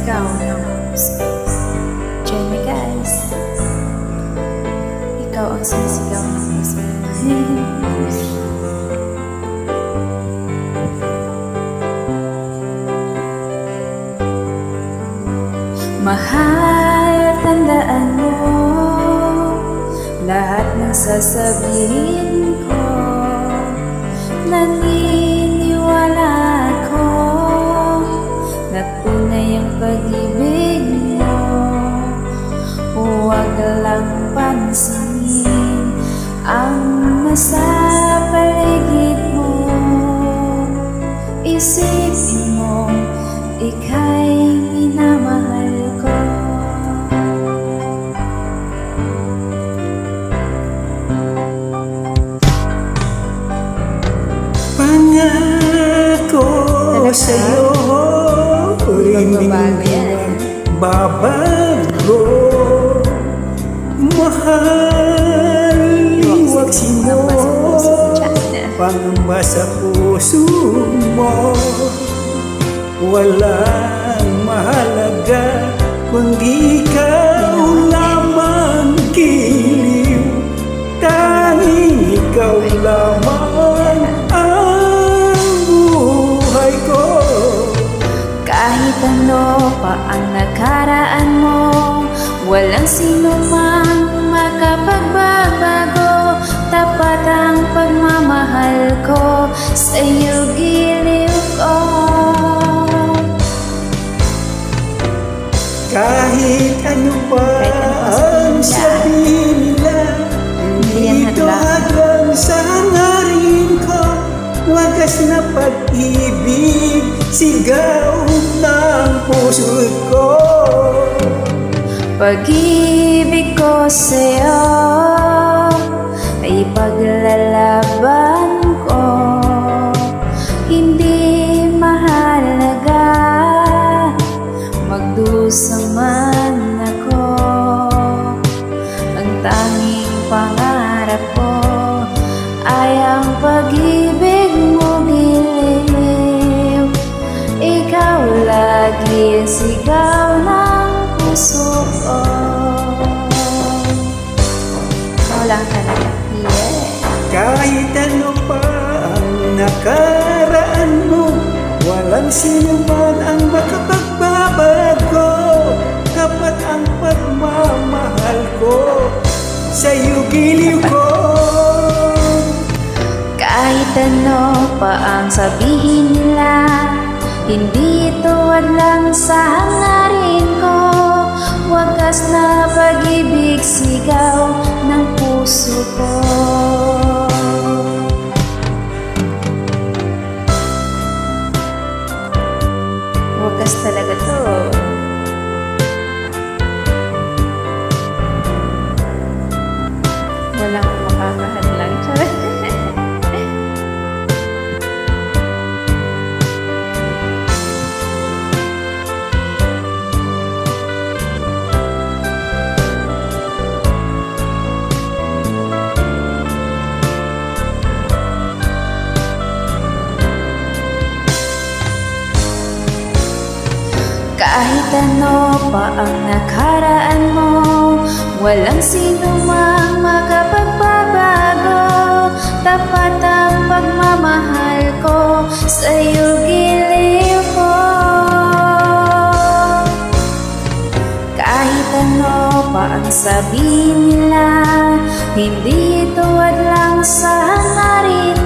Sigaw ng puso. Join me guys. Ikaw ang sumisigaw ng puso. Mahal, tandaan mo lahat ng sasabihin ko. Naniniwala ako na tunay ang pag-ibig mo. Huwag lang pansinin ang nasa paligid mo. Isipin mo, ika'y minamahal ko. Pangako sa'yo, hindi babago. Mahal, iwaksin mo pangamba sa puso mo. Walang mahalaga kung ikaw lamang giliw. Tanging ikaw lamang ang buhay ko. Kahit ano pa ang nakaraan mo, walang sino mang makapagbabago. Tapat ang pagmamahal ko, sa'yo giliw ko. Kahit ano pa ang sabihin nila, dito hanggang sa hangarin ko. Wagas na pag-ibig, sigaw ng puso ko. Pag-ibig ko sa'yo ay paglalaban ko. Hindi mahalaga magdusa man ako. Ang tanging pangarap ko ay ang pag-ibig mo giliw. Ikaw lagi ang sigaw ng puso ko. Ikaw lang talaga. Yeah. Kahit ano pa ang nakaraan mo, walang sino man ang makapagbabago. Tapat ang pagmamahal ko, sa'yo giliw ko. Kahit ano pa ang sabihin nila, hindi tuwad lang sa hangarin ko. Wagas na pag-ibig, sigaw ng puso ko. Wagas talaga to. Walang makakahadlang. Charot. Kahit ano pa ang nakaraan mo, walang sino mang makapagbabago. Tapat ang pagmamahal ko, sa'yo giliw ko. Kahit ano pa ang sabihin nila, hindi tuwad lang sa hangarin